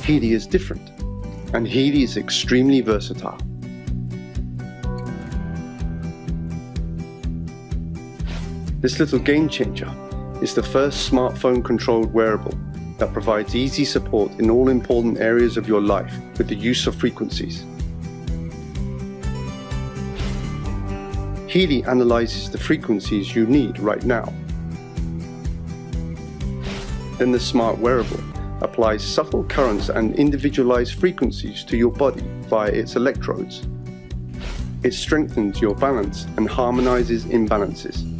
Healy is different, and Healy is extremely versatile. This little game changer is the first smartphone-controlled wearable that provides easy support in all important areas of your life with the use of frequencies. Healy analyzes the frequencies you need right now. Then the smart wearable applies subtle currents and individualized frequencies to your body via its electrodes. It strengthens your balance and harmonizes imbalances.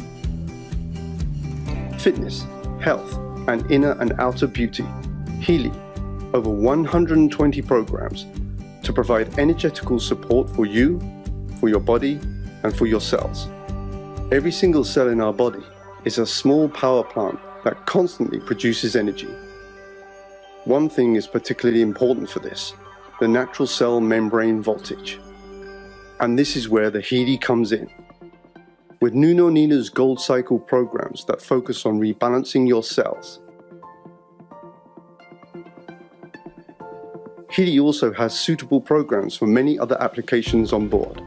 Fitness, health, and inner and outer beauty. Healy, over 120 programs to provide energetical support for you, for your body, and for your cells. Every single cell in our body is a small power plant that constantly produces energy. One thing is particularly important for this, the natural cell membrane voltage. And this is where the Healy comes in. With Nuno Nina's Gold Cycle programs that focus on rebalancing your cells. Healy also has suitable programs for many other applications on board.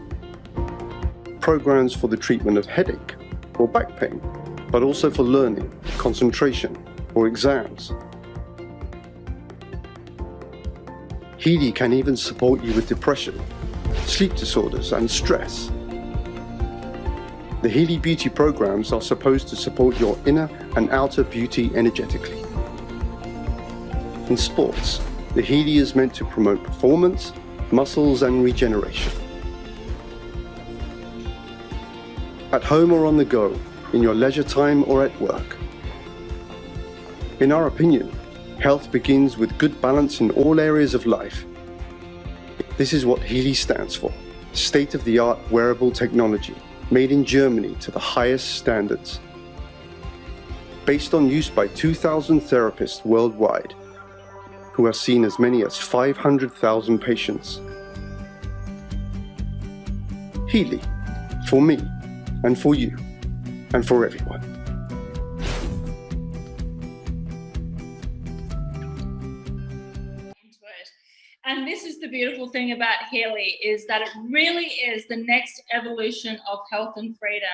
Programs for the treatment of headache or back pain, but also for learning, concentration, or exams. Healy can even support you with depression, sleep disorders, and stress. The Healy Beauty programs are supposed to support your inner and outer beauty energetically. In sports, the Healy is meant to promote performance, muscles, and regeneration. At home or on the go, in your leisure time or at work. In our opinion, health begins with good balance in all areas of life. This is what Healy stands for, state-of-the-art wearable technology, made in Germany to the highest standards. Based on use by 2,000 therapists worldwide, who have seen as many as 500,000 patients. Healy, for me, and for you, and for everyone. And this is the beautiful thing about Healy, is that it really is the next evolution of health and freedom.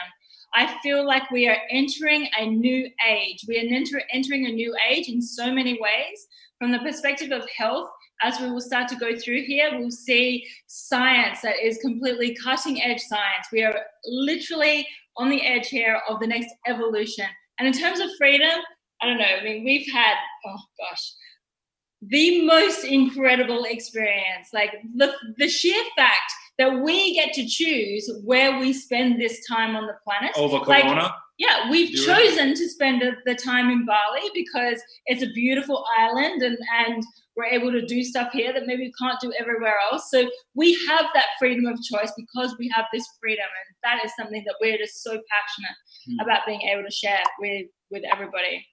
I feel like we are entering a new age. We are entering a new age in so many ways. From the perspective of health, as we will start to go through here, we'll see science that is completely cutting edge science. We are literally on the edge here of the next evolution. And in terms of freedom, I don't know, I mean, we've had, oh gosh, the most incredible experience. Like the sheer fact that we get to choose where we spend this time on the planet. Over Corona? Yeah, we've chosen to spend the time in Bali because it's a beautiful island and we're able to do stuff here that maybe we can't do everywhere else. So we have that freedom of choice because we have this freedom, and that is something that we're just so passionate about being able to share with everybody.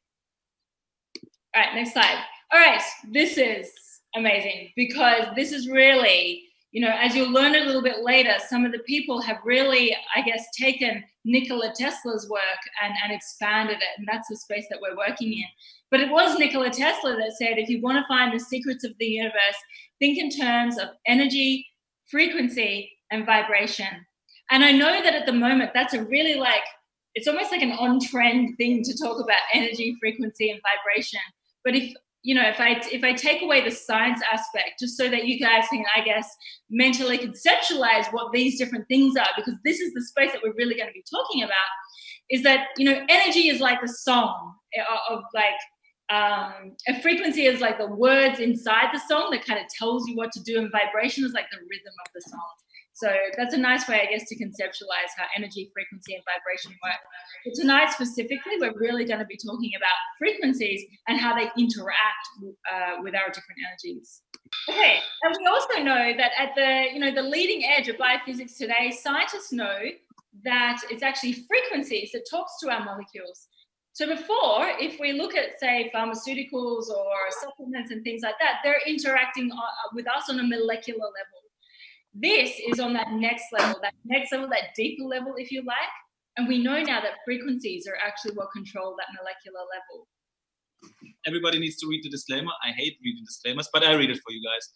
All right, next slide. All right, this is amazing because this is really, you know, as you'll learn a little bit later, some of the people have really, I guess, taken Nikola Tesla's work and expanded it, and that's the space that we're working in. But it was Nikola Tesla that said, if you want to find the secrets of the universe, think in terms of energy, frequency, and vibration. And I know that at the moment, that's a really it's almost like an on-trend thing to talk about energy, frequency, and vibration. But if I take away the science aspect, just so that you guys can, I guess, mentally conceptualize what these different things are, because this is the space that we're really going to be talking about, is that, energy is like the song of a frequency is like the words inside the song that kind of tells you what to do, and vibration is like the rhythm of the song. So that's a nice way, I guess, to conceptualize how energy, frequency, and vibration work. But tonight specifically, we're really going to be talking about frequencies and how they interact with our different energies. Okay, and we also know that at the leading edge of biophysics today, scientists know that it's actually frequencies that talks to our molecules. So before, if we look at, say, pharmaceuticals or supplements and things like that, they're interacting with us on a molecular level. This is on that next level, that deeper level, if you like. And we know now that frequencies are actually what control that molecular level. Everybody needs to read the disclaimer. I hate reading disclaimers, but I read it for you guys.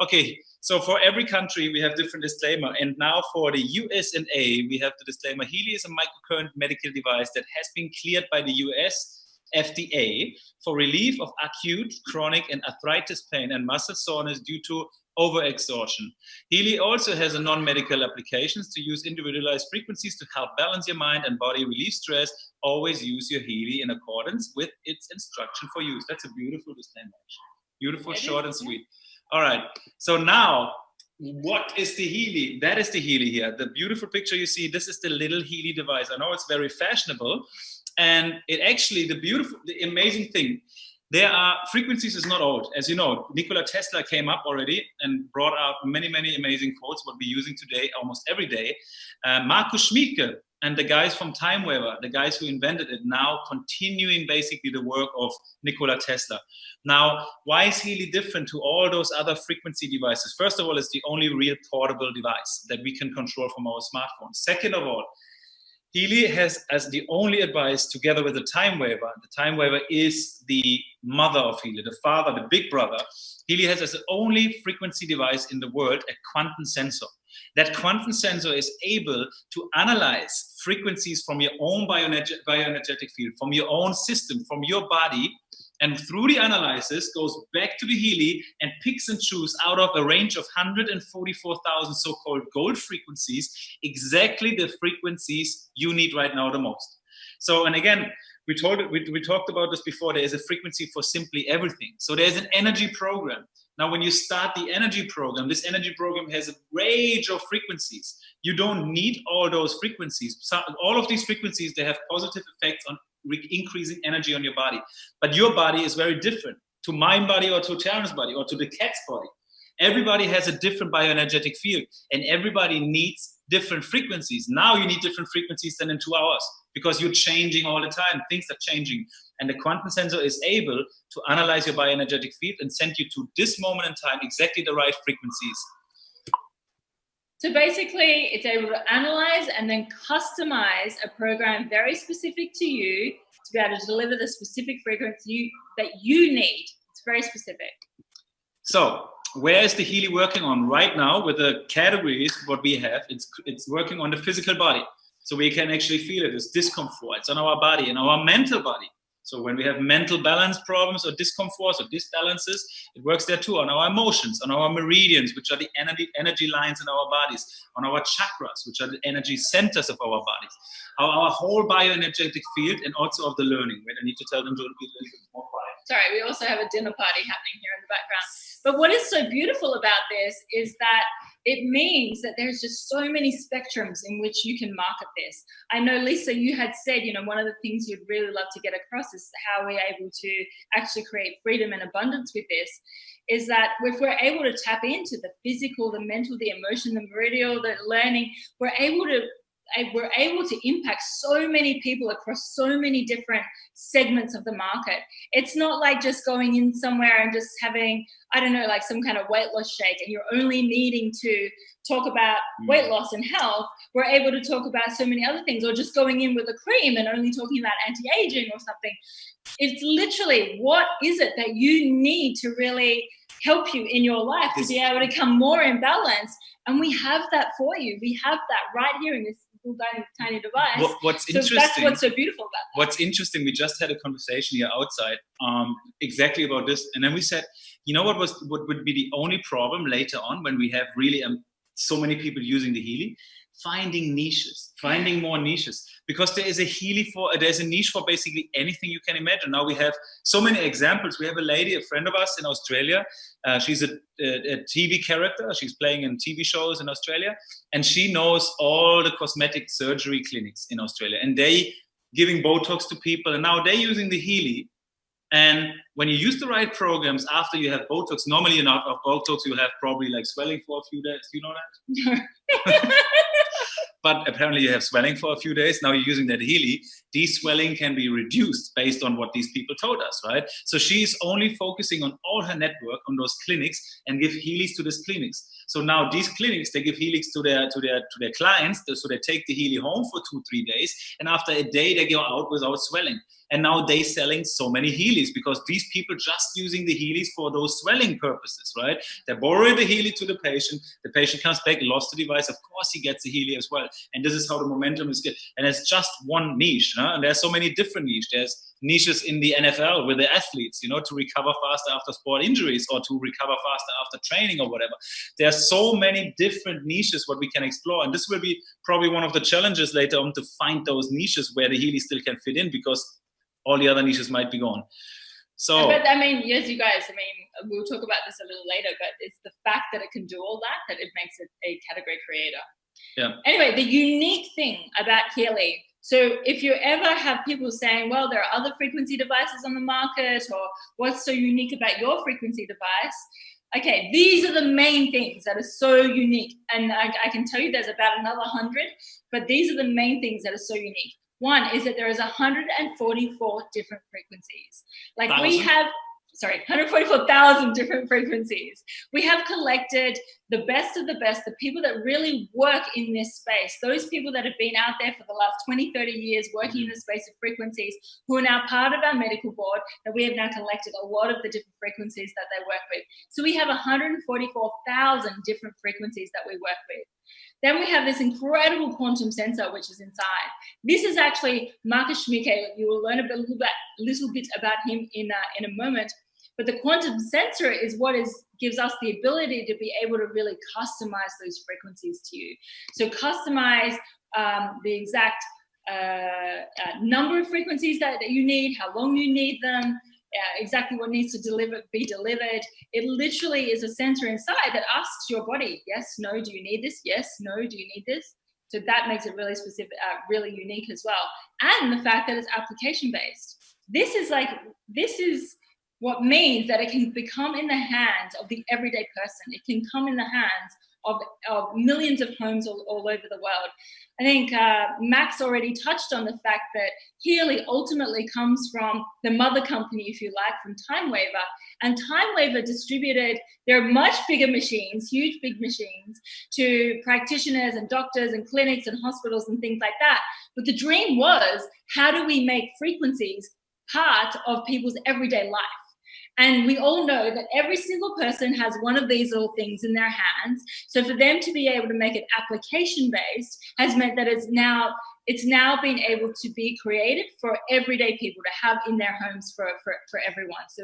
Okay, so for every country, we have different disclaimer. And now for the US and A, we have the disclaimer. Healy is a microcurrent medical device that has been cleared by the US FDA for relief of acute, chronic, and arthritis pain and muscle soreness due to overexertion. Healy also has a non-medical applications to use individualized frequencies to help balance your mind and body, relieve stress. Always use your Healy in accordance with its instruction for use. That's a beautiful disclaimer. Beautiful, short and sweet. All right. So now, what is the Healy? That is the Healy here. The beautiful picture you see, this is the little Healy device. I know it's very fashionable. And it actually, the amazing thing, there are frequencies is not old. As you know, Nikola Tesla came up already and brought out many, many amazing quotes, what we're using today almost every day. Markus Schmiedke and the guys from TimeWaver, the guys who invented it, now continuing basically the work of Nikola Tesla. Now, why is Healy different to all those other frequency devices? First of all, it's the only real portable device that we can control from our smartphones. Second of all, Healy has as the only advice, together with the TimeWaver is the mother of Healy, the father, the big brother. Healy has as the only frequency device in the world a quantum sensor. That quantum sensor is able to analyze frequencies from your own bioenergetic field, from your own system, from your body, and through the analysis goes back to the Healy and picks and chooses out of a range of 144,000 so-called gold frequencies exactly the frequencies you need right now the most. So, and again, we talked about this before. There is a frequency for simply everything. So there's an energy program. Now, when you start the energy program, this energy program has a range of frequencies. You don't need all those frequencies. So all of these frequencies, they have positive effects on increasing energy on your body. But your body is very different to my body or to Terrence's body or to the cat's body. Everybody has a different bioenergetic field and everybody needs different frequencies. Now you need different frequencies than in 2 hours because you're changing all the time. Things are changing. And the quantum sensor is able to analyze your bioenergetic field and send you to this moment in time exactly the right frequencies. So basically, it's able to analyze and then customize a program very specific to you to be able to deliver the specific frequency that you need. It's very specific. So where is the Healy working on right now with the categories, what we have? It's working on the physical body. So we can actually feel it. It's discomfort. It's on our body and our mental body. So when we have mental balance problems or discomforts or disbalances, it works there too, on our emotions, on our meridians, which are the energy lines in our bodies, on our chakras, which are the energy centers of our bodies, our whole bioenergetic field, and also of the learning. Wait, I need to tell them to be a little bit more quiet. Sorry, we also have a dinner party happening here in the background. But what is so beautiful about this is that it means that there's just so many spectrums in which you can market this. I know, Lisa, you had said, one of the things you'd really love to get across is how we're able to actually create freedom and abundance with this, is that if we're able to tap into the physical, the mental, the emotion, the meridian, the learning, we're able to impact so many people across so many different segments of the market. It's not like just going in somewhere and just having, I don't know, like some kind of weight loss shake and you're only needing to talk about weight loss and health. We're able to talk about so many other things, or just going in with a cream and only talking about anti-aging or something. It's literally, what is it that you need to really help you in your life to be able to become more in balance? And we have that for you. We have that right here in this tiny device. What's so interesting? That's what's so beautiful about that. What's interesting? We just had a conversation here outside, exactly about this, and then we said, what would be the only problem later on when we have really so many people using the Healy? Finding niches, finding more niches, because there's a niche for basically anything you can imagine. Now we have so many examples. We have a friend of us in Australia. She's a TV character. She's playing in TV shows in Australia, and she knows all the cosmetic surgery clinics in Australia, and they giving Botox to people, and now they're using the Healy. And when you use the right programs after you have Botox, normally you're not of Botox, you have probably like swelling for a few days. Do you know that? But apparently you have swelling for a few days. Now you're using that Healy. de-swelling can be reduced based on what these people told us, right? So she's only focusing on all her network on those clinics and give Healys to these clinics. So now these clinics, they give Healys to their clients, so they take the Healy home for 2-3 days, and after a day they go out without swelling. And now they're selling so many Healys because these people just using the Healys for those swelling purposes, right? They borrow the Healy to the patient comes back, lost the device, of course he gets the Healy as well. And this is how the momentum is good. And it's just one niche, huh? And there's so many different niches. There's niches in the NFL with the athletes, you know, to recover faster after sport injuries or to recover faster after training or whatever. There are so many different niches what we can explore. And this will be probably one of the challenges later on, to find those niches where the Healy still can fit in, because all the other niches might be gone. So, but I mean, yes, you guys, I mean, we'll talk about this a little later, but it's the fact that it can do all that it makes it a category creator. Yeah. Anyway, the unique thing about Healy, so if you ever have people saying, well, there are other frequency devices on the market, or what's so unique about your frequency device? Okay, these are the main things that are so unique. And I can tell you there's about another 100, but these are the main things that are so unique. One is that there is 144 different frequencies. Like we have, 144,000 different frequencies. We have collected the best of the best, the people that really work in this space, those people that have been out there for the last 20, 30 years working in the space of frequencies, who are now part of our medical board, that we have now collected a lot of the different frequencies that they work with. So we have 144,000 different frequencies that we work with. Then we have this incredible quantum sensor, which is inside. This is actually Marcus Schmicke. You will learn a little bit about him in a moment. But the quantum sensor is what gives us the ability to be able to really customize those frequencies to you. So customize the exact number of frequencies that you need, how long you need them, exactly what needs to be delivered. It literally is a sensor inside that asks your body, yes, no, do you need this? Yes, no, do you need this? So that makes it really specific, really unique as well. And the fact that it's application-based. This is what means that it can become in the hands of the everyday person. It can come in the hands of millions of homes all over the world. I think Max already touched on the fact that Healy ultimately comes from the mother company, if you like, from TimeWaver. And TimeWaver distributed their much bigger machines, huge big machines, to practitioners and doctors and clinics and hospitals and things like that. But the dream was, how do we make frequencies part of people's everyday life? And we all know that every single person has one of these little things in their hands. So for them to be able to make it application-based has meant that it's now been able to be created for everyday people to have in their homes for everyone. So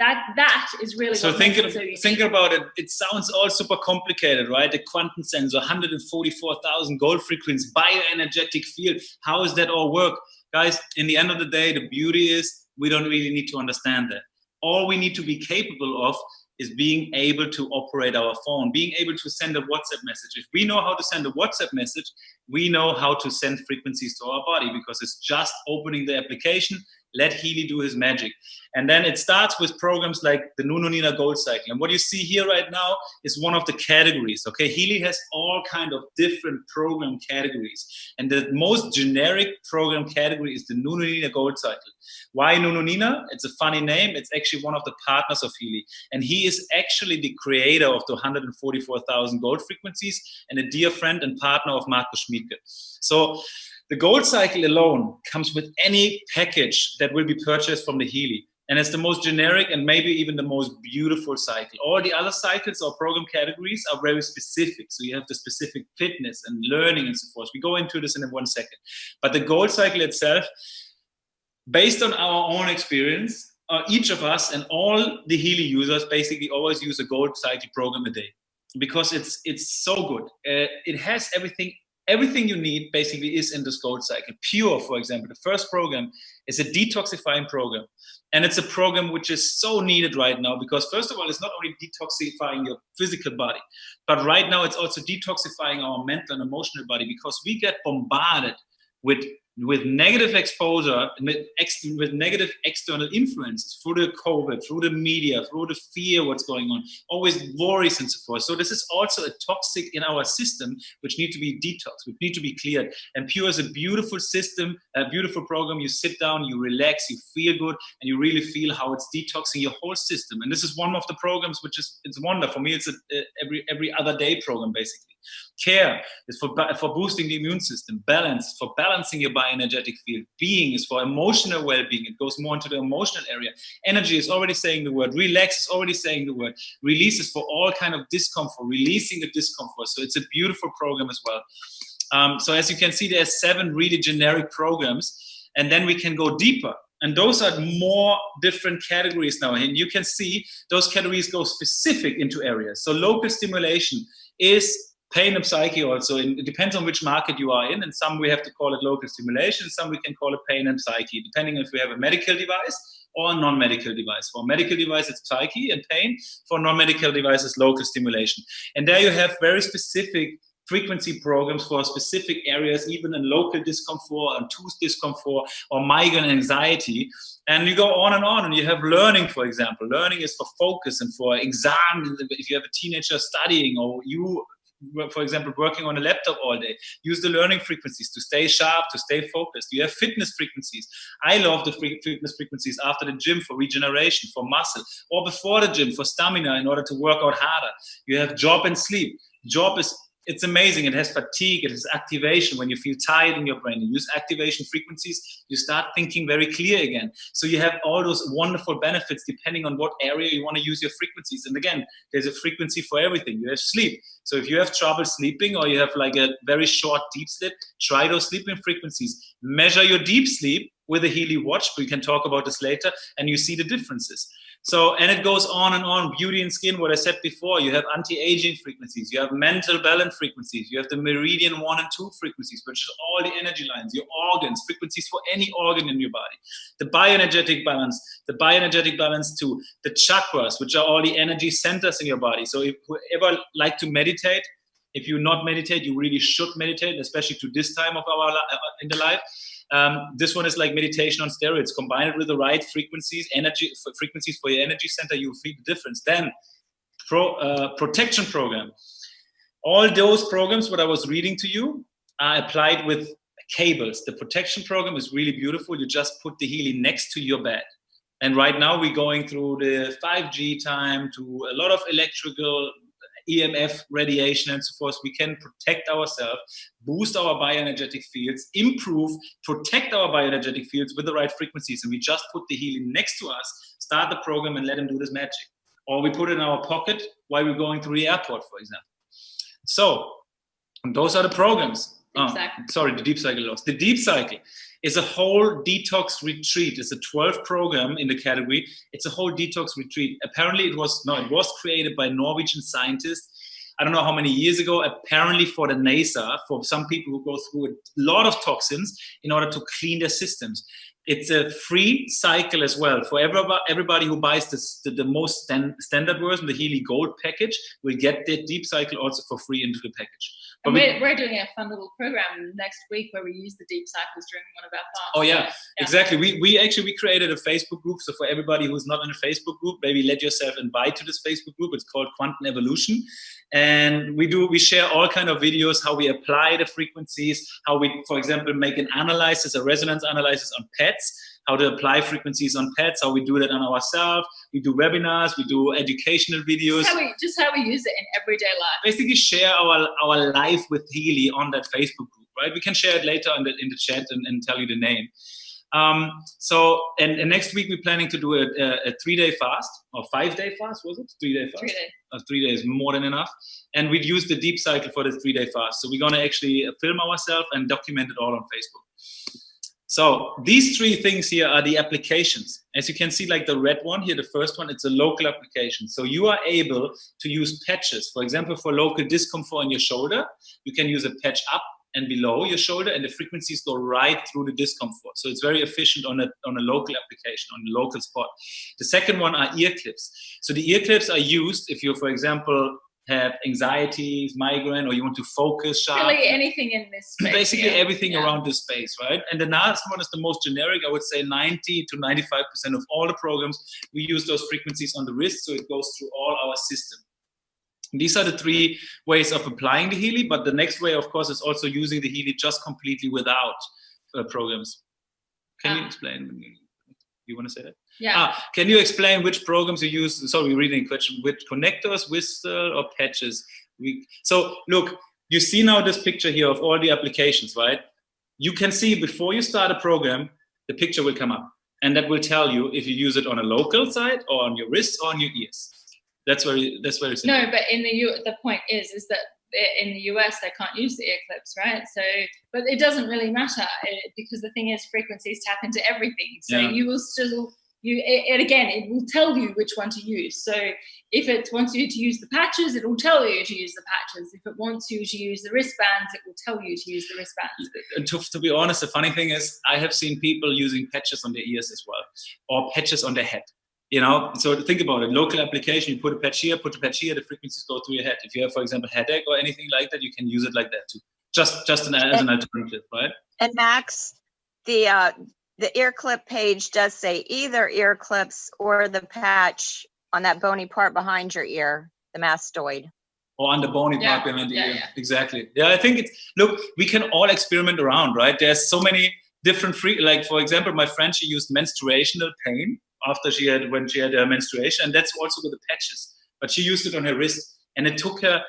that is really so what think makes it so unique. Think about it. It sounds all super complicated, right? The quantum sensor, 144,000 gold frequencies, bioenergetic field. How does that all work? Guys, in the end of the day, the beauty is we don't really need to understand that. All we need to be capable of is being able to operate our phone, being able to send a WhatsApp message. If we know how to send a WhatsApp message, we know how to send frequencies to our body, because it's just opening the application, let Healy do his magic. And then it starts with programs like the Nunonina Gold Cycle. And what you see here right now is one of the categories, okay? Healy has all kind of different program categories. And the most generic program category is the Nunonina Gold Cycle. Why Nunonina? It's a funny name. It's actually one of the partners of Healy. And he is actually the creator of the 144,000 gold frequencies and a dear friend and partner of Marcus Schmicke. So the Gold Cycle alone comes with any package that will be purchased from the Healy. And it's the most generic and maybe even the most beautiful cycle. All the other cycles or program categories are very specific. So you have the specific fitness and learning and so forth. We go into this in 1 second. But the Gold Cycle itself, based on our own experience, each of us and all the Healy users basically always use a Gold Cycle program a day, because it's so good. It has everything you need basically is in this Gold Cycle. Pure, for example, the first program is a detoxifying program. And it's a program which is so needed right now, because first of all, it's not only detoxifying your physical body, but right now it's also detoxifying our mental and emotional body, because we get bombarded with with negative exposure, with negative external influences through the COVID, through the media, through the fear, what's going on, always worries and so forth. So this is also a toxic in our system, which need to be detoxed, which need to be cleared. And Pure is a beautiful system, a beautiful program. You sit down, you relax, you feel good, and you really feel how it's detoxing your whole system. And this is one of the programs which is, it's wonder. For me, it's every other day program, basically. Care is for boosting the immune system. Balance, for balancing your bioenergetic field. Being is for emotional well-being. It goes more into the emotional area. Energy is already saying the word. Relax is already saying the word. Release is for all kind of discomfort, releasing the discomfort. So it's a beautiful program as well. So as you can see, there's 7 really generic programs, and then we can go deeper. And those are more different categories now. And you can see those categories go specific into areas. So local stimulation is pain and psyche also. It depends on which market you are in. And some we have to call it local stimulation. Some we can call it pain and psyche, depending if we have a medical device or a non-medical device. For a medical device, it's psyche and pain. For non-medical devices, local stimulation. And there you have very specific frequency programs for specific areas, even in local discomfort and tooth discomfort or migraine anxiety. And you go on, and you have learning, for example. Learning is for focus and for exam. If you have a teenager studying, or you, for example, working on a laptop all day, use the learning frequencies to stay sharp, to stay focused. You have fitness frequencies. I love the fitness frequencies after the gym for regeneration, for muscle, or before the gym for stamina in order to work out harder. You have job and sleep. Job is, it's amazing. It has fatigue, it has activation. When you feel tired in your brain, you use activation frequencies, you start thinking very clear again. So you have all those wonderful benefits depending on what area you want to use your frequencies. And again, there's a frequency for everything. You have sleep. So if you have trouble sleeping, or you have like a very short deep sleep, try those sleeping frequencies. Measure your deep sleep with a Healy watch. We can talk about this later, and you see the differences. So, and it goes on and on. Beauty and skin, what I said before, you have anti-aging frequencies, you have mental balance frequencies, you have the meridian 1 and 2 frequencies, which is all the energy lines, your organs, frequencies for any organ in your body. The bioenergetic balance too, the chakras, which are all the energy centers in your body. So if whoever like to meditate, if you not meditate, you really should meditate, especially to this time of our in the life. This one is like meditation on steroids. Combine it with the right frequencies, frequencies for your energy center, you feel the difference. Then protection program. All those programs, what I was reading to you, are applied with cables. The protection program is really beautiful. You just put the Healy next to your bed. And right now we're going through the 5G time, to a lot of electrical EMF radiation and so forth. We can protect ourselves, boost our bioenergetic fields, improve, protect our bioenergetic fields with the right frequencies. And we just put the Healy next to us, start the program, and let him do this magic. Or we put it in our pocket while we're going through the airport, for example. So those are the programs. Sorry, the Deep Cycle lost. The Deep Cycle is a whole detox retreat. It's a 12th program in the category. It's a whole detox retreat. Apparently it was created by Norwegian scientists. I don't know how many years ago, apparently for the NASA, for some people who go through a lot of toxins in order to clean their systems. It's a free cycle as well. For everybody who buys the most standard version, the Healy Gold package, will get the Deep Cycle also for free into the package. And we're doing a fun little program next week where we use the deep cycles during one of our fasts. Oh yeah, exactly. We created a Facebook group. So for everybody who's not in a Facebook group, maybe let yourself invite to this Facebook group. It's called Quantum Evolution. And we share all kind of videos, how we apply the frequencies, how we, for example, make an analysis, a resonance analysis on pets, how to apply frequencies on pets, how we do that on ourselves. We do webinars, we do educational videos. Just how we use it in everyday life. Basically share our life with Healy on that Facebook group, right? We can share it later in the chat and tell you the name. So next week we're planning to do a 3-day fast, or 5-day fast, was it? 3-day fast? 3 days, more than enough. And we'd use the Deep Cycle for the 3-day fast. So we're going to actually film ourselves and document it all on Facebook. So these 3 things here are the applications. As you can see, like the red one here, the first one, it's a local application. So you are able to use patches. For example, for local discomfort in your shoulder, you can use a patch up and below your shoulder, and the frequencies go right through the discomfort. So it's very efficient on a local application, on a local spot. The second one are ear clips. So the ear clips are used if you, for example, have anxieties, migraine, or you want to focus sharp. Really anything in this space. Basically everything around this space, right? And the last one is the most generic. I would say 90 to 95% of all the programs, we use those frequencies on the wrist, so it goes through all our system. These are the 3 ways of applying the Healy, but the next way, of course, is also using the Healy just completely without programs. Can you explain? You want to say that? Yeah. Can you explain which programs you use? Sorry, we're reading a question. Which connectors, whistle, or patches? So look, you see now this picture here of all the applications, right? You can see before you start a program, the picture will come up, and that will tell you if you use it on a local side or on your wrists or on your ears. That's very simple. No, but in the point is that in the US they can't use the ear clips, right? So, but it doesn't really matter because the thing is frequencies tap into everything. So you will still it will tell you which one to use. So if it wants you to use the patches, it will tell you to use the patches. If it wants you to use the wristbands, it will tell you to use the wristbands. And to be honest, the funny thing is I have seen people using patches on their ears as well, or patches on their head. You know, so think about it. Local application, you put a patch here, the frequencies go through your head. If you have, for example, headache or anything like that, you can use it like that too. Just as an alternative, right? And Max, the ear clip page does say either ear clips or the patch on that bony part behind your ear, the mastoid. Or on the bony part behind the ear. Yeah. Exactly. Yeah, I think look, we can all experiment around, right? There's so many different like for example, my friend, she used menstruational pain when she had her menstruation, and that's also with the patches. But she used it on her wrist, and it took her,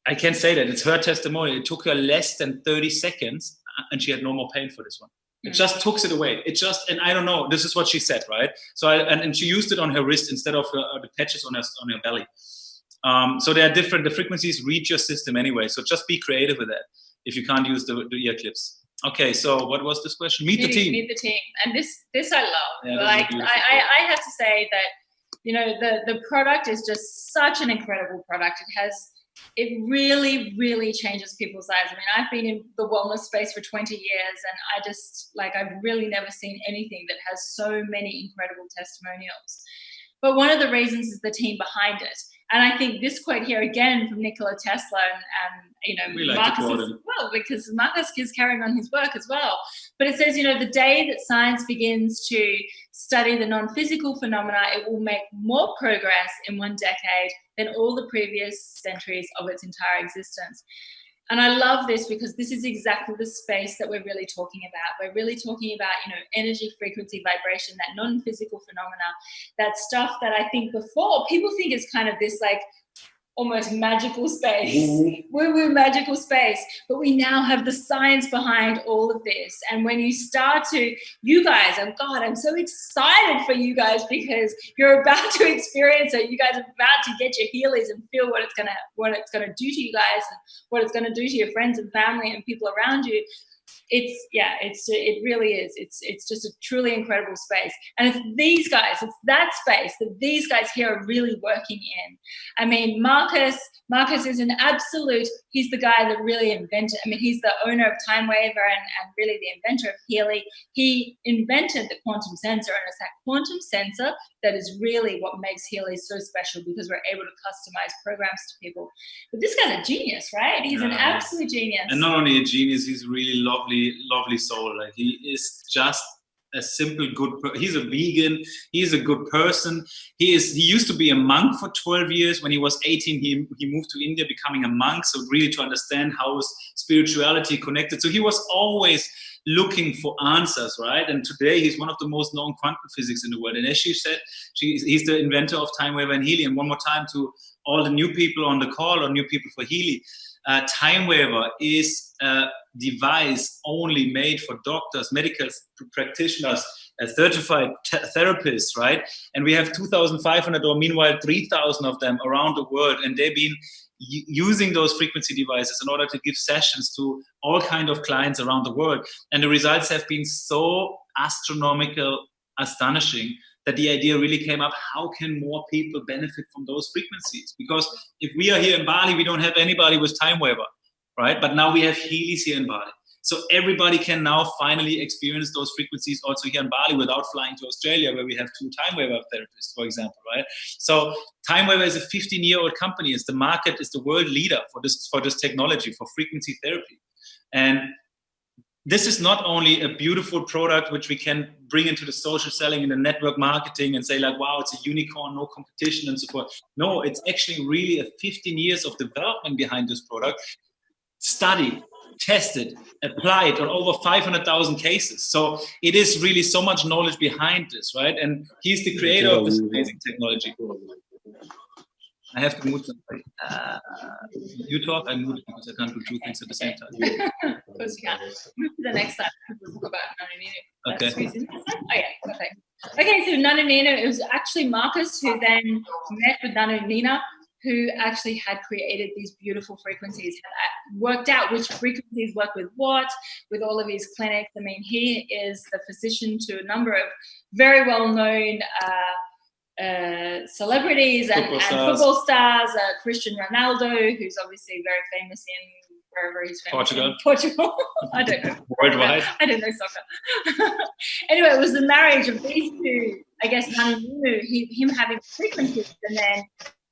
I can't say that, it's her testimony, it took her less than 30 seconds, and she had no more pain for this one. It just took it away. And I don't know, this is what she said, right? So and she used it on her wrist instead of the patches on her belly. So they are different, the frequencies reach your system anyway, so just be creative with that if you can't use the ear clips. Okay, so what was this question? Meet the team. Meet the team, and this I love. Yeah, like I have to say that, you know, the product is just such an incredible product. It really, really changes people's lives. I mean, I've been in the wellness space for 20 years, and I've really never seen anything that has so many incredible testimonials. But one of the reasons is the team behind it. And I think this quote here again from Nikola Tesla and you know, Marcus, because Marcus is carrying on his work as well. But it says, you know, the day that science begins to study the non-physical phenomena, it will make more progress in 1 decade than all the previous centuries of its entire existence. And I love this because this is exactly the space that we're really talking about. We're really talking about, you know, energy, frequency, vibration, that non-physical phenomena, that stuff that I think before people think is kind of this like almost magical space, woo-woo magical space. But we now have the science behind all of this. And when you start to, you guys, I'm so excited for you guys because you're about to experience it. You guys are about to get your Healys and feel what it's gonna do to you guys and what it's gonna do to your friends and family and people around you. It really is. It's just a truly incredible space. And it's that space that these guys here are really working in. I mean, Marcus is an absolute, he's the guy that really invented, I mean, he's the owner of Time Waver and really the inventor of Healy. He invented the quantum sensor, and it's that quantum sensor that is really what makes Healy so special because we're able to customize programs to people. But this guy's a genius, right? He's an absolute genius. And not only a genius, he's a really lovely soul. Like, he is just a simple he's a vegan, he's a good person. He used to be a monk for 12 years. When he was 18, he moved to India becoming a monk, so really to understand how is spirituality connected. So he was always looking for answers, right? And today he's one of the most known quantum physics in the world. And as she said, he's the inventor of Time Waver and Healy. And one more time to all the new people on the call or new people for Healy, Time Waver is a device only made for doctors, medical practitioners, certified therapists, right? And we have 2,500 or meanwhile 3,000 of them around the world, and they've been using those frequency devices in order to give sessions to all kinds of clients around the world. And the results have been so astronomical, astonishing, that the idea really came up, how can more people benefit from those frequencies? Because if we are here in Bali, we don't have anybody with Time Waver, right? But now we have Healys here in Bali. So everybody can now finally experience those frequencies also here in Bali without flying to Australia, where we have 2 time waiver therapists, for example, right? So Time Waiver is a 15-year-old company. It's the market, is the world leader for this technology, for frequency therapy. And this is not only a beautiful product which we can bring into the social selling and the network marketing and say like, wow, it's a unicorn, no competition and so forth. No, it's actually really a 15 years of development behind this product. Studied, tested, applied on over 500,000 cases. So it is really so much knowledge behind this, right? And he's the creator of this amazing technology. I have to mute somebody. You talk, I mute because I can't do 2 things at the same time. Of course you can. Move to the next slide. We'll talk about Nananina. Okay. Okay, perfect. Okay, so Nananina, it was actually Marcus who then met with Nananina, who actually had created these beautiful frequencies, had worked out which frequencies work with what, with all of his clinics. I mean, he is the physician to a number of very well-known celebrities and football stars, Cristiano Ronaldo, who's obviously very famous in wherever he's famous. Portugal. I don't know. Worldwide. I don't know soccer. Anyway, it was the marriage of these two, I guess, Nananina, him having frequencies,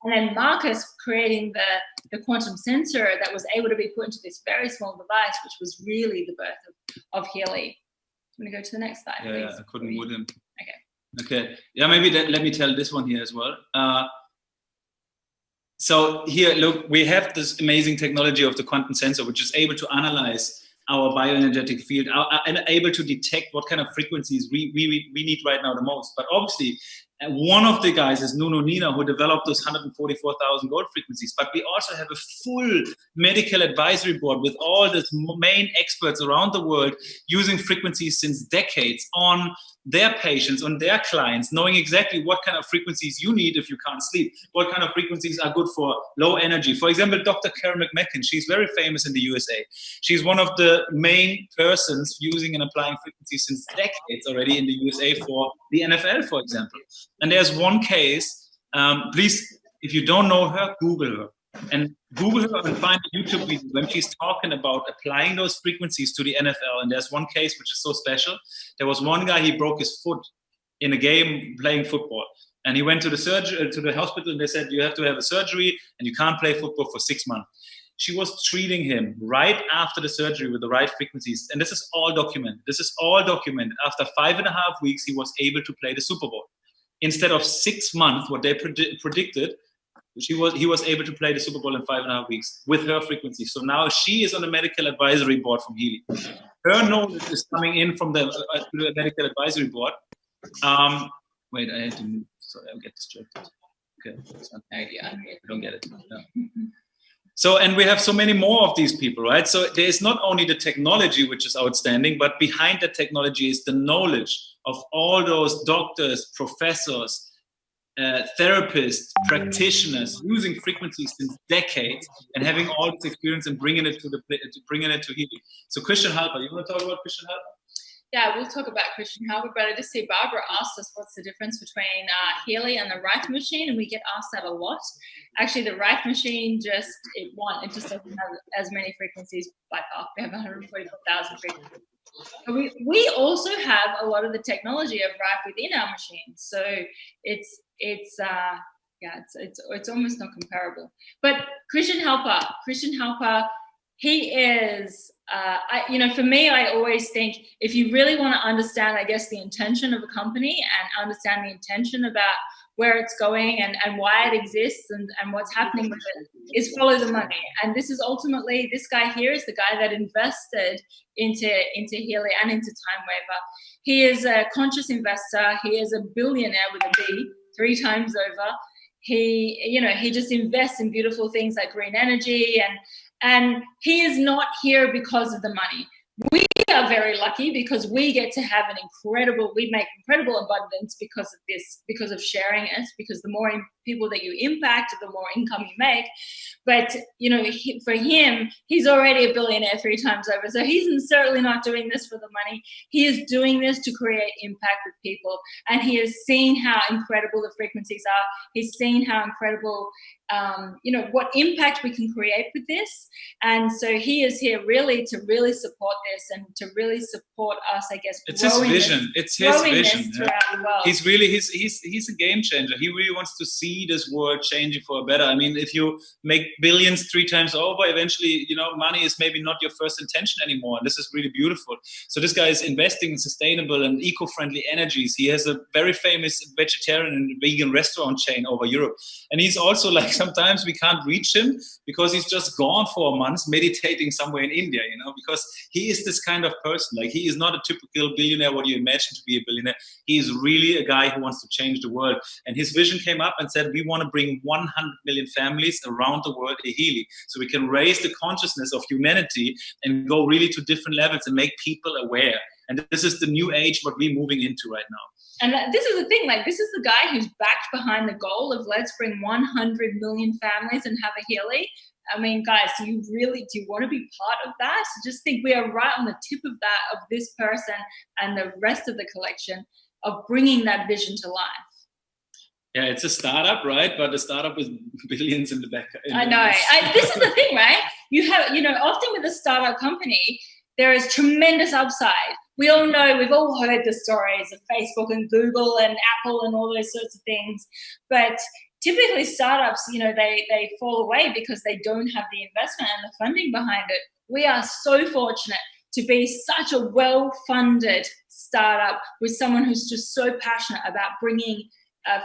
and then Marcus creating the quantum sensor that was able to be put into this very small device, which was really the birth of Healy. I'm going to go to the next slide, please. Yeah, I couldn't mute him. Okay. Yeah, maybe let me tell this one here as well. So here, look, we have this amazing technology of the quantum sensor, which is able to analyze our bioenergetic field and able to detect what kind of frequencies we need right now the most. But obviously, one of the guys is Nuno Nina, who developed those 144,000 gold frequencies. But we also have a full medical advisory board with all the main experts around the world using frequencies since decades on their patients, on their clients, knowing exactly what kind of frequencies you need if you can't sleep, what kind of frequencies are good for low energy. For example, Dr. Karen McMacken, she's very famous in the USA. She's one of the main persons using and applying frequencies since decades already in the USA for the NFL, for example. And there's one case, please, if you don't know her, Google her. And Google her and find a YouTube video when she's talking about applying those frequencies to the NFL. And there's one case which is so special. There was one guy, he broke his foot in a game playing football. And he went to the hospital, and they said, you have to have a surgery and you can't play football for 6 months. She was treating him right after the surgery with the right frequencies. And this is all documented. After 5.5 weeks, he was able to play the Super Bowl. Instead of 6 months, what they predicted, he was able to play the Super Bowl in 5.5 weeks with her frequency. So now she is on the medical advisory board from Healy. Her knowledge is coming in from the medical advisory board. Wait, I had to move. Sorry, I'll get distracted. Okay, I don't get it. No. So, and we have so many more of these people, right? So there is not only the technology, which is outstanding, but behind the technology is the knowledge of all those doctors, professors, therapists, practitioners using frequencies since decades and having all this experience and bringing it to Healy. So Christian Halper, you want to talk about Christian Halper? Yeah, we'll talk about Christian Halper, but I just see Barbara asked us what's the difference between Healy and the Rife machine, and we get asked that a lot. Actually, the Rife machine it just doesn't have as many frequencies by far. We have 144,000 frequencies. But we also have a lot of the technology of Rife within our machine, so it's almost not comparable. But Christian Halper, he is, for me, I always think if you really want to understand, I guess, the intention of a company and understand the intention about where it's going and why it exists and what's happening with it, is follow the money. And this is ultimately, this guy here is the guy that invested into Healy and into Time Waiver. He is a conscious investor. He is a billionaire with a B, 3 times over. He just invests in beautiful things like green energy, and he is not here because of the money. We are very lucky because we get to have we make incredible abundance because of this, because of sharing it, because the more people that you impact, the more income you make. But, for him, he's already a billionaire 3 times over. So he's certainly not doing this for the money. He is doing this to create impact with people. And he has seen how incredible the frequencies are. He's seen how incredible what impact we can create with this. And so he is here really to really support this and to really support us, I guess. It's his vision. It's his vision. Throughout the world. He's really he's a game changer. He really wants to see this world changing for a better. I mean, if you make billions 3 times over, eventually, money is maybe not your first intention anymore. And this is really beautiful. So this guy is investing in sustainable and eco-friendly energies. He has a very famous vegetarian and vegan restaurant chain over Europe. And he's also like, sometimes we can't reach him because he's just gone for a month meditating somewhere in India, because he is this kind of person. Like, he is not a typical billionaire, what you imagine to be a billionaire. He is really a guy who wants to change the world. And his vision came up and said, we want to bring 100 million families around the world to Healy, so we can raise the consciousness of humanity and go really to different levels and make people aware. And this is the new age what we're moving into right now. And this is the thing, like, this is the guy who's backed behind the goal of let's bring 100 million families and have a Healy. I mean, guys, do you want to be part of that? Just think we are right on the tip of that, of this person and the rest of the collection, of bringing that vision to life. Yeah, it's a startup, right? But a startup with billions in the back. I know. This is the thing, right? You have, often with a startup company, there is tremendous upside. We all know, we've all heard the stories of Facebook and Google and Apple and all those sorts of things. But typically startups, they fall away because they don't have the investment and the funding behind it. We are so fortunate to be such a well-funded startup with someone who's just so passionate about bringing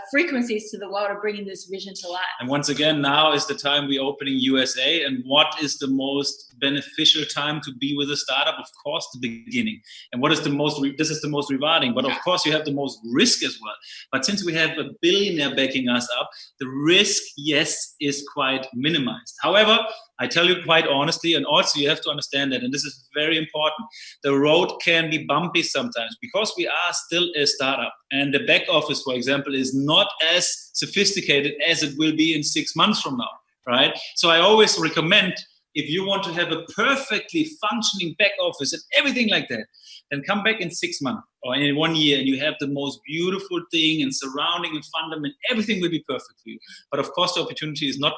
frequencies to the world, of bringing this vision to life. And once again, now is the time we're opening USA. And what is the most beneficial time to be with a startup? Of course, the beginning. And what is this is the most rewarding, but of course you have the most risk as well. But since we have a billionaire backing us up, the risk, yes, is quite minimized. However, I tell you quite honestly, and also you have to understand that, and this is very important, the road can be bumpy sometimes because we are still a startup. And the back office, for example, is not as sophisticated as it will be in 6 months from now, right? So I always recommend, if you want to have a perfectly functioning back office and everything like that, then come back in 6 months or in 1 year and you have the most beautiful thing and surrounding and fundament, everything will be perfect for you. But of course, the opportunity is not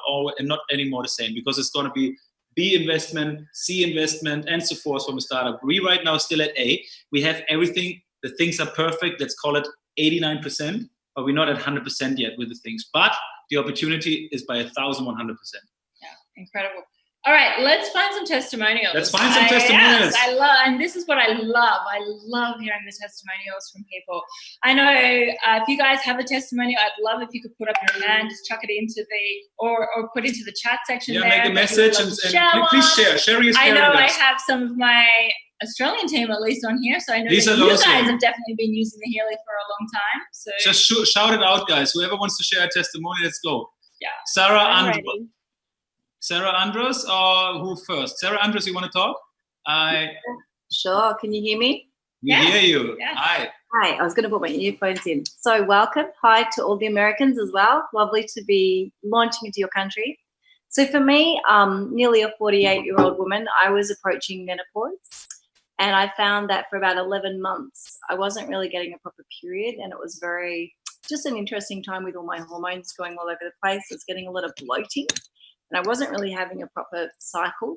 anymore the same, because it's going to be B investment, C investment, and so forth from a startup. We right now still at A. We have everything. The things are perfect. Let's call it 89%, but we're not at 100% yet with the things. But the opportunity is by 1,100%. Yeah, incredible. All right, let's find some testimonials. Let's find some testimonials. Yes, and this is what I love. I love hearing the testimonials from people. I know if you guys have a testimonial, I'd love if you could put up your hand, just chuck it into or put into the chat section. Yeah, there. Make a message and please share. Sharing is I caring. know I have some of my Australian team at least on here, so I know These that are you those guys ones. have definitely been using the Healy for a long time. So just shout it out, guys. Whoever wants to share a testimony, let's go. Yeah. Sarah Andros, or who first? Sarah Andros, you want to talk? Sure. Can you hear me? We hear you. Yes. Hi. Hi. I was going to put my earphones in. So welcome. Hi to all the Americans as well. Lovely to be launching into your country. So for me, nearly a 48-year-old woman, I was approaching menopause. And I found that for about 11 months, I wasn't really getting a proper period. And it was just an interesting time with all my hormones going all over the place. I was getting a lot of bloating. And I wasn't really having a proper cycle.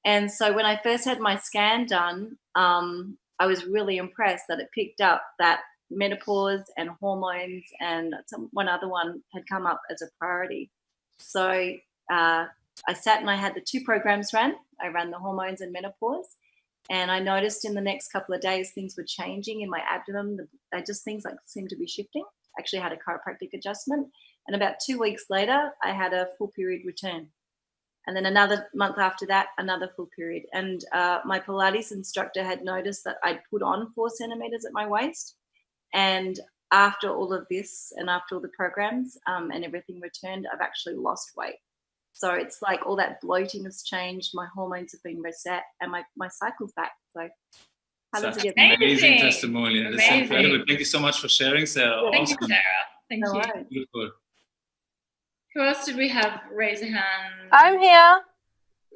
And so when I first had my scan done, I was really impressed that it picked up that menopause and hormones and one other one had come up as a priority. So I sat and I had the 2 programs ran. I ran the hormones and menopause. And I noticed in the next couple of days, things were changing in my abdomen. Things seemed to be shifting. I actually had a chiropractic adjustment. And about 2 weeks later, I had a full period return. And then another month after that, another full period. And my Pilates instructor had noticed that I'd put on 4 centimeters at my waist. And after all of this and after all the programs and everything returned, I've actually lost weight. So it's like all that bloating has changed. My hormones have been reset and my cycle's back. So how does it get better? Amazing testimonial. That's incredible. Thank you so much for sharing, Sarah. Thank you, Sarah. Thank you. Right. Beautiful. Who else did we have raise a hand? I'm here.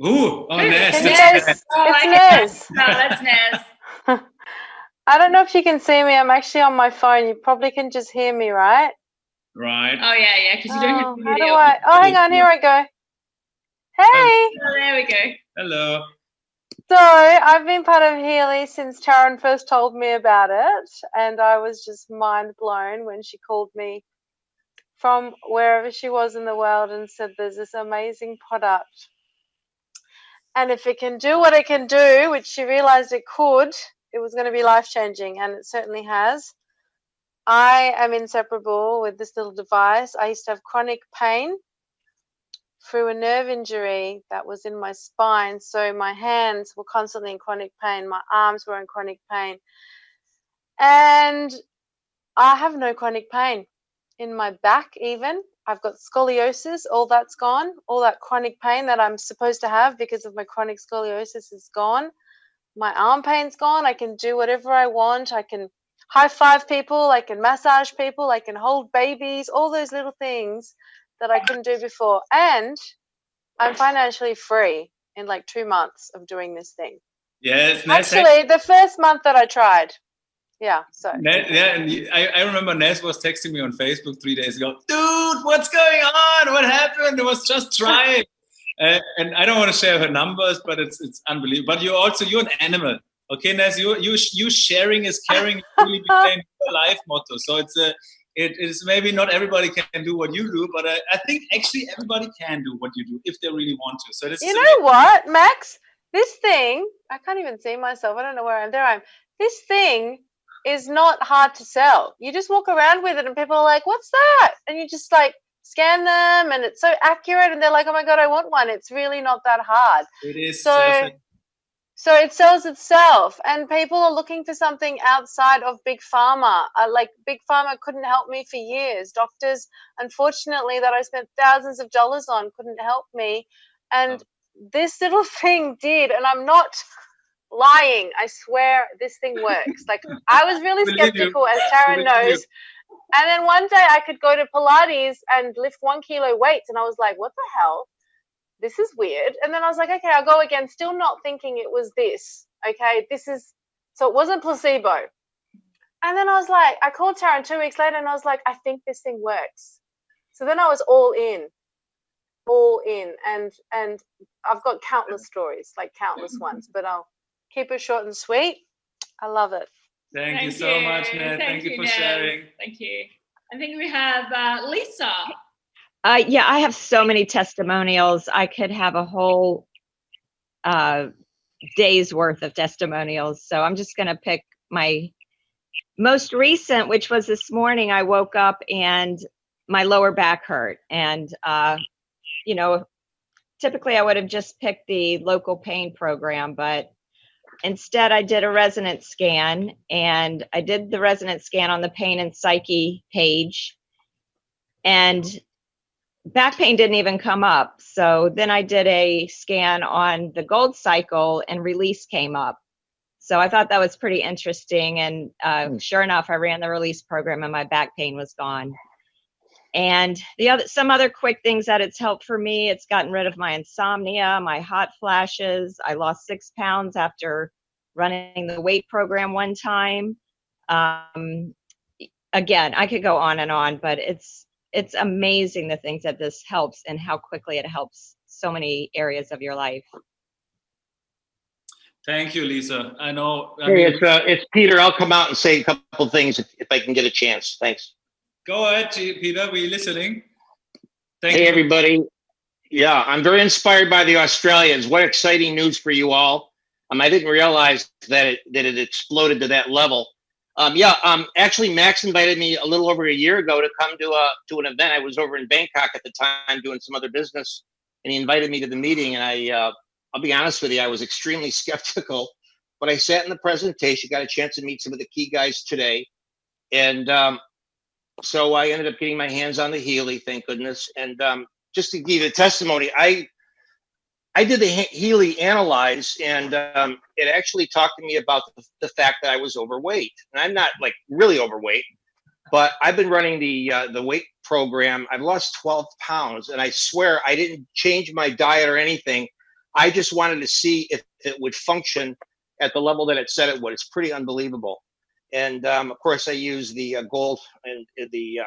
Ooh, Nez. It's Nez. It's Nez. No, that's Nez. I don't know if you can see me. I'm actually on my phone. You probably can just hear me, right? Right. Oh yeah, because you don't have Oh, the how do video. I? Oh, hang on. Here I go. Hey. Oh, there we go. Hello. So I've been part of Healy since Sharon first told me about it, and I was just mind blown when she called me from wherever she was in the world and said there's this amazing product. And if it can do what it can do, which she realized it could, it was going to be life-changing, and it certainly has. I am inseparable with this little device. I used to have chronic pain through a nerve injury that was in my spine. So my hands were constantly in chronic pain. My arms were in chronic pain. And I have no chronic pain in my back even. I've got scoliosis. All that's gone. All that chronic pain that I'm supposed to have because of my chronic scoliosis is gone. My arm pain's gone. I can do whatever I want. I can high five people. I can massage people. I can hold babies. All those little things that I couldn't do before. And I'm financially free in like 2 months of doing this thing. Yes. Actually, the first month that I tried. Yeah, so. Yeah, and I remember Ness was texting me on Facebook 3 days ago. Dude, what's going on? What happened? It was just trying. And I don't want to share her numbers, but it's unbelievable. But you're an animal. Okay, Ness, you sharing is caring really became your life motto. So it is maybe not everybody can do what you do, but I think actually everybody can do what you do if they really want to. So this You know what, Max? This thing, I can't even see myself. I don't know where I am. There I am. This thing is not hard to sell. You just walk around with it and people are like, what's that? And you just like scan them and it's so accurate and they're like, oh my God, I want one. It's really not that hard. It is So it sells itself, and people are looking for something outside of Big Pharma. Like Big Pharma couldn't help me for years. Doctors, unfortunately, that I spent thousands of dollars on couldn't help me. And this little thing did, and I'm not lying. I swear this thing works. Like I was really skeptical, as Sharon knows. And then one day I could go to Pilates and lift 1 kilo weights, and I was like, what the hell? This is weird. And then I was like, okay, I'll go again, still not thinking it was this. Okay, so it wasn't placebo. And then I was like, I called Sharon 2 weeks later and I was like, I think this thing works. So then I was all in. And I've got countless stories, like countless ones, but I'll keep it short and sweet. I love it. Thank you so much, Ned. Thank you for sharing. Thank you. I think we have Lisa. Yeah, I have so many testimonials. I could have a whole day's worth of testimonials. So I'm just going to pick my most recent, which was this morning. I woke up and my lower back hurt. And, typically I would have just picked the local pain program, but instead I did a resonance scan, and I did the resonance scan on the Pain and Psyche page. And back pain didn't even come up. So then I did a scan on the Gold Cycle and release came up. So I thought that was pretty interesting. And sure enough, I ran the release program and my back pain was gone. And some other quick things that it's helped for me. It's gotten rid of my insomnia, my hot flashes. I lost 6 pounds after running the weight program one time. Again, I could go on and on, but it's amazing the things that this helps and how quickly it helps so many areas of your life. Thank you, Lisa. I know. It's Peter. I'll come out and say a couple things if I can get a chance. Thanks. Go ahead, Peter. We're listening. Hey, everybody. Yeah, I'm very inspired by the Australians. What exciting news for you all. I didn't realize that it exploded to that level. Actually, Max invited me a little over a year ago to come to an event. I was over in Bangkok at the time doing some other business, and he invited me to the meeting. And I'll be honest with you, I was extremely skeptical, but I sat in the presentation, got a chance to meet some of the key guys today. And so I ended up getting my hands on the Healy, thank goodness. And just to give you the testimony, I did the Healy analyze, and it actually talked to me about the fact that I was overweight. And I'm not like really overweight, but I've been running the weight program. I've lost 12 pounds, and I swear I didn't change my diet or anything. I just wanted to see if it would function at the level that it said it would. It's pretty unbelievable. And of course, I use the Gold and the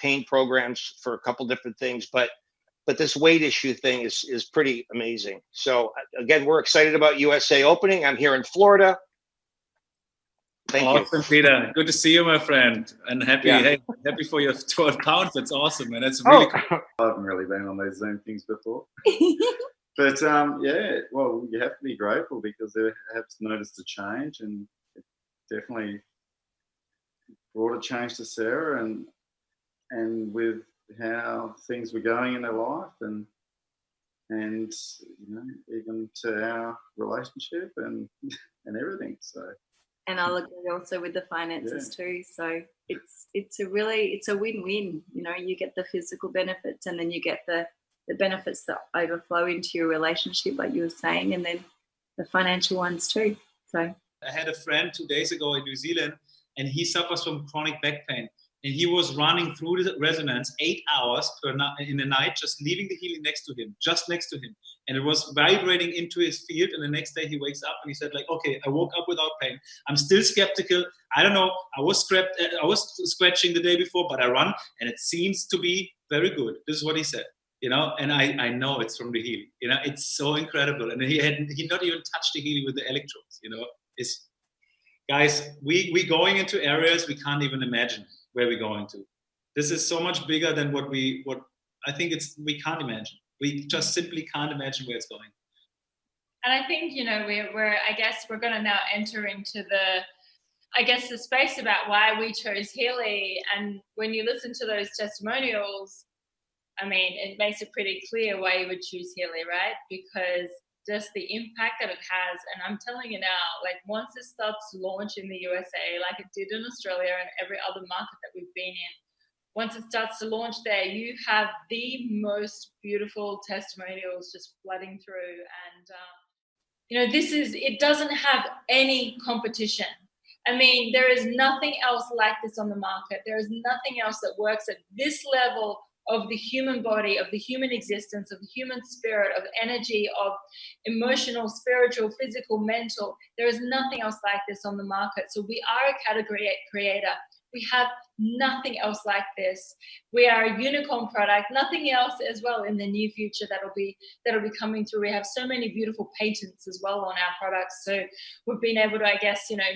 pain programs for a couple different things, but this weight issue thing is pretty amazing. So again, we're excited about USA opening. I'm here in Florida. Thank you. Awesome, Peter. Good to see you, my friend. And happy, hey, happy for your 12 pounds. That's awesome, man. That's really cool. I haven't really been on those Zoom things before. But yeah, well, you have to be grateful because they have noticed a change, and it definitely brought a change to Sarah and with how things were going in her life, and you know, even to our relationship and everything. So. And I'll agree also with the finances too. So it's a win-win. You know, you get the physical benefits, and then you get the benefits that overflow into your relationship, like you were saying, and then the financial ones too. So I had a friend 2 days ago in New Zealand, and he suffers from chronic back pain. And he was running through the resonance 8 hours in the night, just leaving the Healy next to him, just next to him. And it was vibrating into his field. And the next day he wakes up and he said, like, okay, I woke up without pain. I'm still skeptical. I don't know. I was scratching the day before, but I run and it seems to be very good. This is what he said, you know, and I know it's from the Healy. You know, it's so incredible. And he not even touched the Healy with the electrodes, you know. Guys, we going into areas we can't even imagine where we're going to. This is so much bigger than what I think we can't imagine. We just simply can't imagine where it's going. And I think, you know, I guess we're going to now enter into the space about why we chose Healy. And when you listen to those testimonials, I mean, it makes it pretty clear why you would choose Healy, right? Because just the impact that it has. And I'm telling you now, like once it starts to launch in the USA, like it did in Australia and every other market that we've been in, once it starts to launch there, you have the most beautiful testimonials just flooding through. And, you know, it doesn't have any competition. I mean, there is nothing else like this on the market. There is nothing else that works at this level of the human body, of the human existence, of the human spirit, of energy, of emotional, spiritual, physical, mental. There is nothing else like this on the market. So we are a category creator. We have nothing else like this. We are a unicorn product, nothing else as well in the near future that'll be coming through. We have so many beautiful patents as well on our products. So we've been able to, I guess, you know,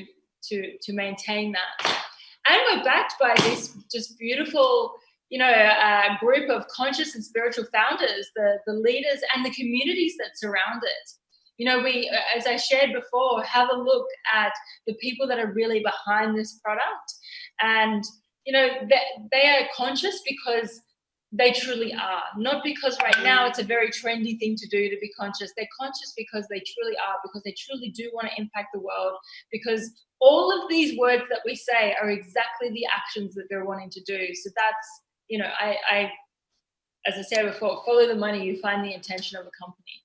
to maintain that. And we're backed by this just beautiful, you know, a group of conscious and spiritual founders, the leaders and the communities that surround it. You know, we, as I shared before, have a look at the people that are really behind this product. And, you know, they are conscious because they truly are. Not because right now it's a very trendy thing to do to be conscious. They're conscious because they truly are, because they truly do want to impact the world, because all of these words that we say are exactly the actions that they're wanting to do. So that's, you know, I as I said before, follow the money, you find the intention of a company.